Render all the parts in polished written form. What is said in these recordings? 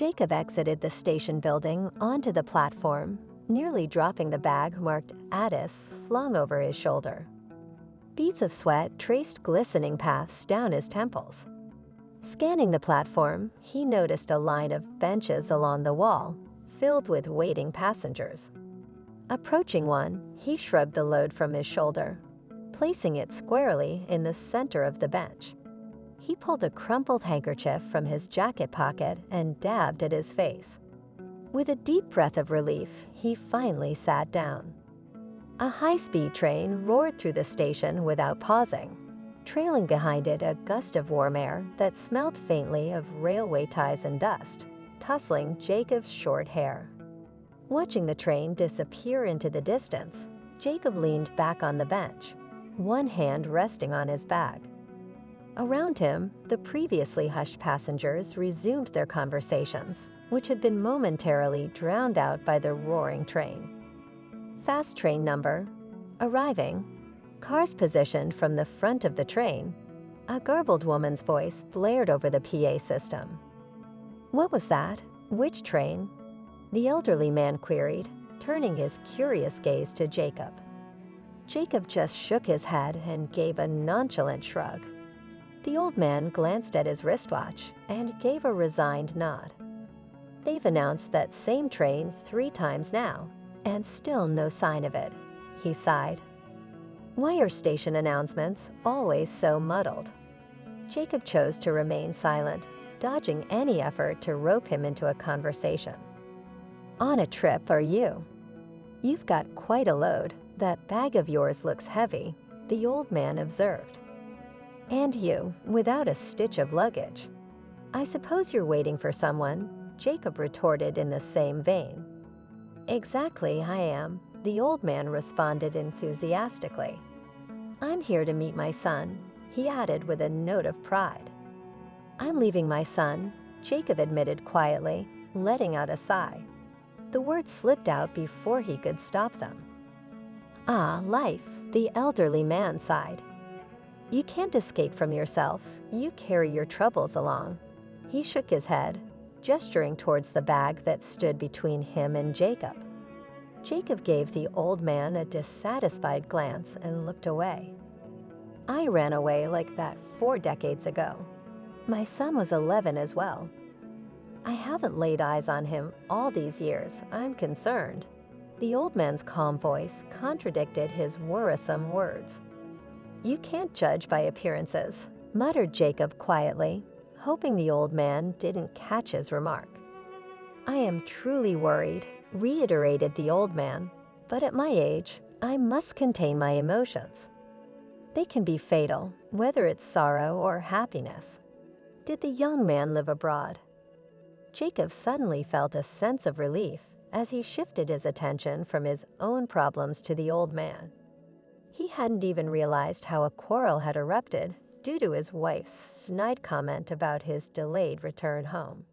Jacob exited the station building onto the platform, nearly dropping the bag marked Addis flung over his shoulder. Beads of sweat traced glistening paths down his temples. Scanning the platform, he noticed a line of benches along the wall, filled with waiting passengers. Approaching one, he shrugged the load from his shoulder, placing it squarely in the center of the bench. He pulled a crumpled handkerchief from his jacket pocket and dabbed at his face. With a deep breath of relief, he finally sat down. A high-speed train roared through the station without pausing, trailing behind it a gust of warm air that smelled faintly of railway ties and dust, tussling Jacob's short hair. Watching the train disappear into the distance, Jacob leaned back on the bench, one hand resting on his bag. Around him, the previously hushed passengers resumed their conversations, which had been momentarily drowned out by the roaring train. Fast train number, arriving, cars positioned from the front of the train. A garbled woman's voice blared over the PA system. "What was that? Which train?" the elderly man queried, turning his curious gaze to Jacob. Jacob just shook his head and gave a nonchalant shrug. The old man glanced at his wristwatch and gave a resigned nod. "They've announced that same train 3 times now, and still no sign of it," he sighed. "Why are station announcements always so muddled?" Jacob chose to remain silent, dodging any effort to rope him into a conversation. "On a trip, are you?" "You've got quite a load. That bag of yours looks heavy," the old man observed. "And you, without a stitch of luggage." "I suppose you're waiting for someone," Jacob retorted in the same vein. "Exactly, I am," the old man responded enthusiastically. "I'm here to meet my son," he added with a note of pride. "I'm leaving my son," Jacob admitted quietly, letting out a sigh. The words slipped out before he could stop them. "Ah, life," the elderly man sighed. "You can't escape from yourself. You carry your troubles along." He shook his head, gesturing towards the bag that stood between him and Jacob. Jacob gave the old man a dissatisfied glance and looked away. "I ran away like that 4 decades ago. My son was 11 as well. I haven't laid eyes on him all these years. I'm concerned." The old man's calm voice contradicted his worrisome words. "You can't judge by appearances," muttered Jacob quietly, hoping the old man didn't catch his remark. "I am truly worried," reiterated the old man, "but at my age, I must contain my emotions. They can be fatal, whether it's sorrow or happiness." "Did the young man live abroad?" Jacob suddenly felt a sense of relief as he shifted his attention from his own problems to the old man. He hadn't even realized how a quarrel had erupted due to his wife's snide comment about his delayed return home.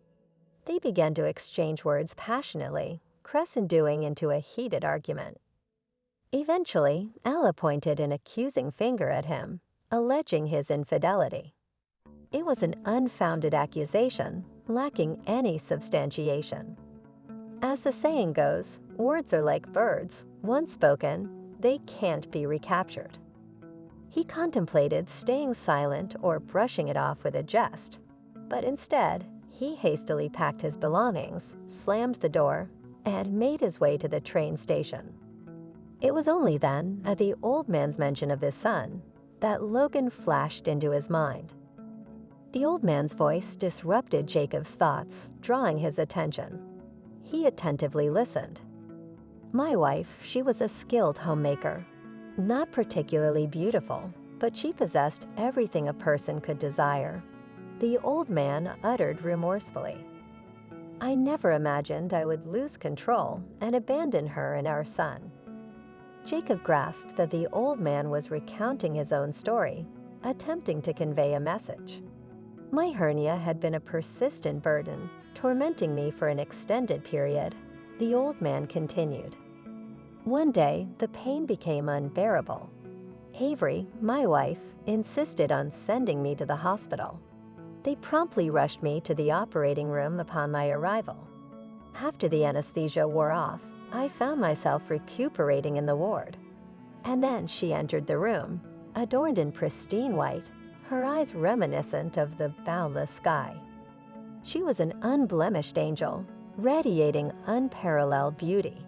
They began to exchange words passionately, crescendoing into a heated argument. Eventually, Ella pointed an accusing finger at him, alleging his infidelity. It was an unfounded accusation, lacking any substantiation. As the saying goes, words are like birds. Once spoken, they can't be recaptured. He contemplated staying silent or brushing it off with a jest, but instead, he hastily packed his belongings, slammed the door, and made his way to the train station. It was only then, at the old man's mention of his son, that Logan flashed into his mind. The old man's voice disrupted Jacob's thoughts, drawing his attention. He attentively listened. "My wife, she was a skilled homemaker. Not particularly beautiful, but she possessed everything a person could desire," the old man uttered remorsefully. "I never imagined I would lose control and abandon her and our son." Jacob grasped that the old man was recounting his own story, attempting to convey a message. "My hernia had been a persistent burden, tormenting me for an extended period," the old man continued. "One day, the pain became unbearable. Avery, my wife, insisted on sending me to the hospital. They promptly rushed me to the operating room upon my arrival. After the anesthesia wore off, I found myself recuperating in the ward. And then she entered the room, adorned in pristine white, her eyes reminiscent of the boundless sky. She was an unblemished angel, radiating unparalleled beauty.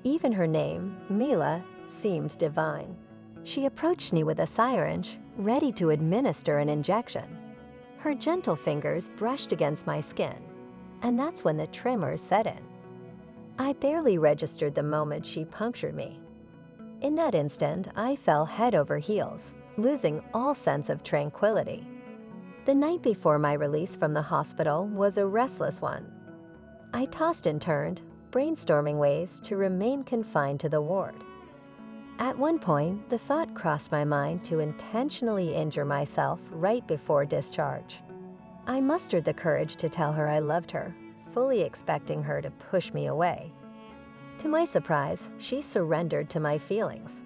Even her name, Mila, seemed divine. She approached me with a syringe, ready to administer an injection. Her gentle fingers brushed against my skin, and that's when the tremors set in. I barely registered the moment she punctured me. In that instant, I fell head over heels, losing all sense of tranquility. The night before my release from the hospital was a restless one. I tossed and turned, brainstorming ways to remain confined to the ward. At one point, the thought crossed my mind to intentionally injure myself right before discharge. I mustered the courage to tell her I loved her, fully expecting her to push me away. To my surprise, she surrendered to my feelings.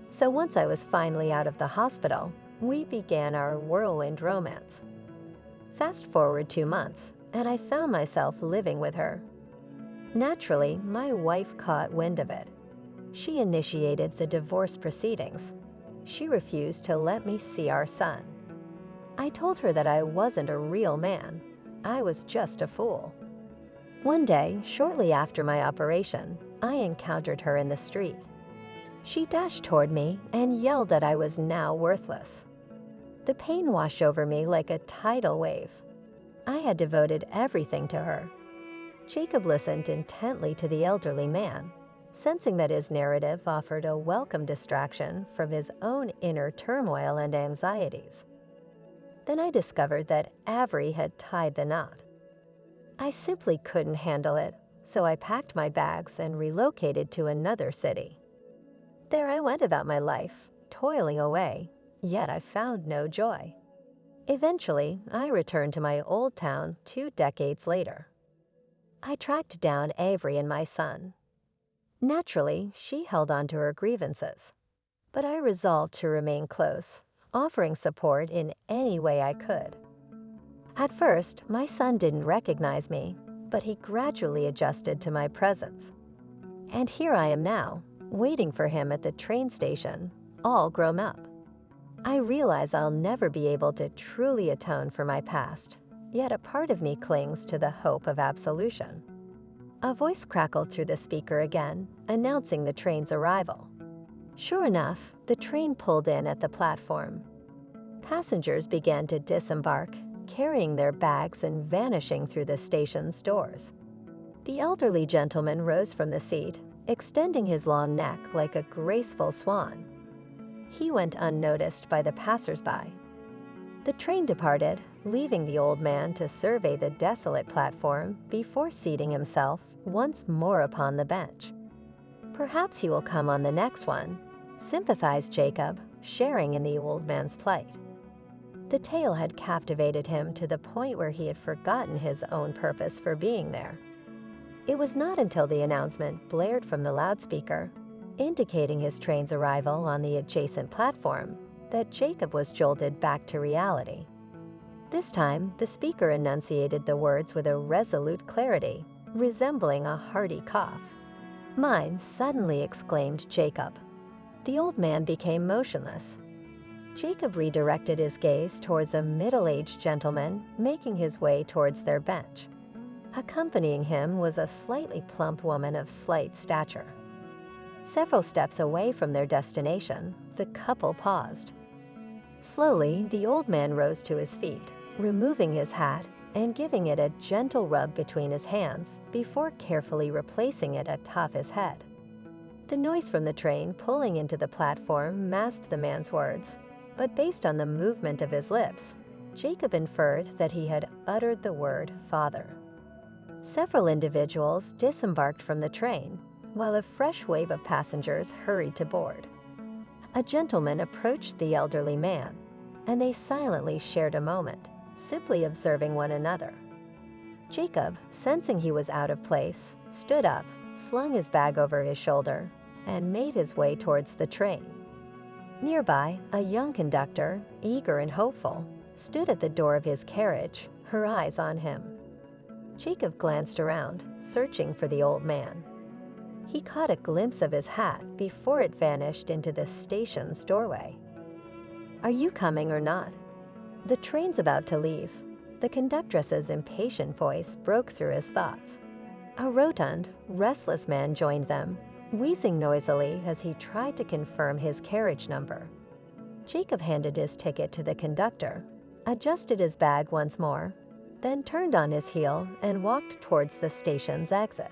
So once I was finally out of the hospital, we began our whirlwind romance. Fast forward 2 months, and I found myself living with her. Naturally, my wife caught wind of it. She initiated the divorce proceedings. She refused to let me see our son. I told her that I wasn't a real man. I was just a fool. One day, shortly after my operation, I encountered her in the street. She dashed toward me and yelled that I was now worthless. The pain washed over me like a tidal wave. I had devoted everything to her. Jacob listened intently to the elderly man, sensing that his narrative offered a welcome distraction from his own inner turmoil and anxieties. Then I discovered that Avery had tied the knot. I simply couldn't handle it, so I packed my bags and relocated to another city. There I went about my life, toiling away, yet I found no joy. Eventually, I returned to my old town 2 decades later. I tracked down Avery and my son. Naturally, she held on to her grievances, but I resolved to remain close, offering support in any way I could. At first, my son didn't recognize me, but he gradually adjusted to my presence. And here I am now, waiting for him at the train station, all grown up. I realize I'll never be able to truly atone for my past, yet a part of me clings to the hope of absolution. A voice crackled through the speaker again, announcing the train's arrival. Sure enough, the train pulled in at the platform. Passengers began to disembark, carrying their bags and vanishing through the station's doors. The elderly gentleman rose from the seat, extending his long neck like a graceful swan. He went unnoticed by the passers-by. The train departed, leaving the old man to survey the desolate platform before seating himself once more upon the bench. Perhaps he will come on the next one, sympathized Jacob, sharing in the old man's plight. The tale had captivated him to the point where he had forgotten his own purpose for being there. It was not until the announcement blared from the loudspeaker, indicating his train's arrival on the adjacent platform, that Jacob was jolted back to reality. This time, the speaker enunciated the words with a resolute clarity, resembling a hearty cough. "Mine," suddenly exclaimed Jacob. The old man became motionless. Jacob redirected his gaze towards a middle-aged gentleman making his way towards their bench. Accompanying him was a slightly plump woman of slight stature. Several steps away from their destination, the couple paused. Slowly, the old man rose to his feet, removing his hat and giving it a gentle rub between his hands before carefully replacing it atop his head. The noise from the train pulling into the platform masked the man's words, but based on the movement of his lips, Jacob inferred that he had uttered the word father. Several individuals disembarked from the train, while a fresh wave of passengers hurried to board. A gentleman approached the elderly man, and they silently shared a moment, simply observing one another. Jacob, sensing he was out of place, stood up, slung his bag over his shoulder, and made his way towards the train. Nearby, a young conductor, eager and hopeful, stood at the door of his carriage, her eyes on him. Jacob glanced around, searching for the old man. He caught a glimpse of his hat before it vanished into the station's doorway. "Are you coming or not?" "The train's about to leave." The conductress's impatient voice broke through his thoughts. A rotund, restless man joined them, wheezing noisily as he tried to confirm his carriage number. Jacob handed his ticket to the conductor, adjusted his bag once more, then turned on his heel and walked towards the station's exit.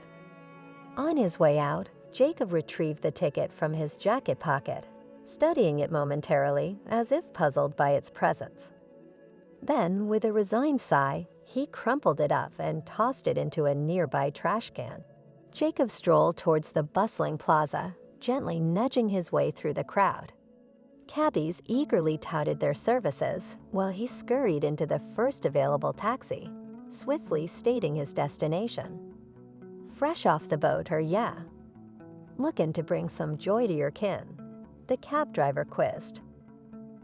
On his way out, Jacob retrieved the ticket from his jacket pocket, studying it momentarily as if puzzled by its presence. Then, with a resigned sigh, he crumpled it up and tossed it into a nearby trash can. Jacob strolled towards the bustling plaza, gently nudging his way through the crowd. Cabbies eagerly touted their services while he scurried into the first available taxi, swiftly stating his destination. "Fresh off the boat, or yeah?" "Looking to bring some joy to your kin?" the cab driver quizzed.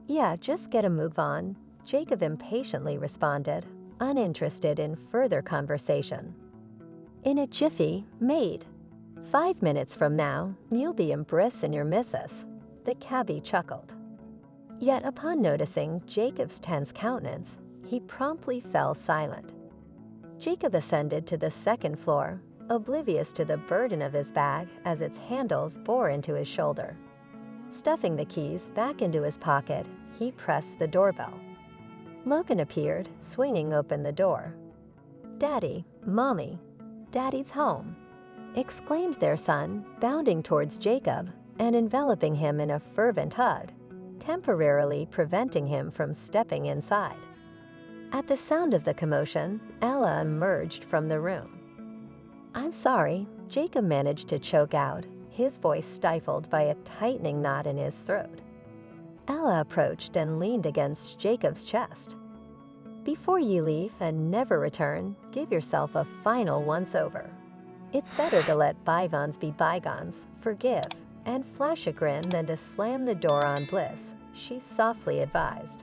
"Yeah, just get a move on," Jacob impatiently responded, uninterested in further conversation. "In a jiffy, mate. 5 minutes from now, you'll be in Briss and your missus," the cabbie chuckled. Yet upon noticing Jacob's tense countenance, he promptly fell silent. Jacob ascended to the second floor, oblivious to the burden of his bag as its handles bore into his shoulder. Stuffing the keys back into his pocket, he pressed the doorbell. Logan appeared, swinging open the door. "Daddy, Mommy, Daddy's home," exclaimed their son, bounding towards Jacob and enveloping him in a fervent hug, temporarily preventing him from stepping inside. At the sound of the commotion, Ella emerged from the room. "I'm sorry," Jacob managed to choke out, his voice stifled by a tightening knot in his throat. Ella approached and leaned against Jacob's chest. "Before you leave and never return, give yourself a final once-over. It's better to let bygones be bygones, forgive, and flash a grin than to slam the door on bliss," she softly advised.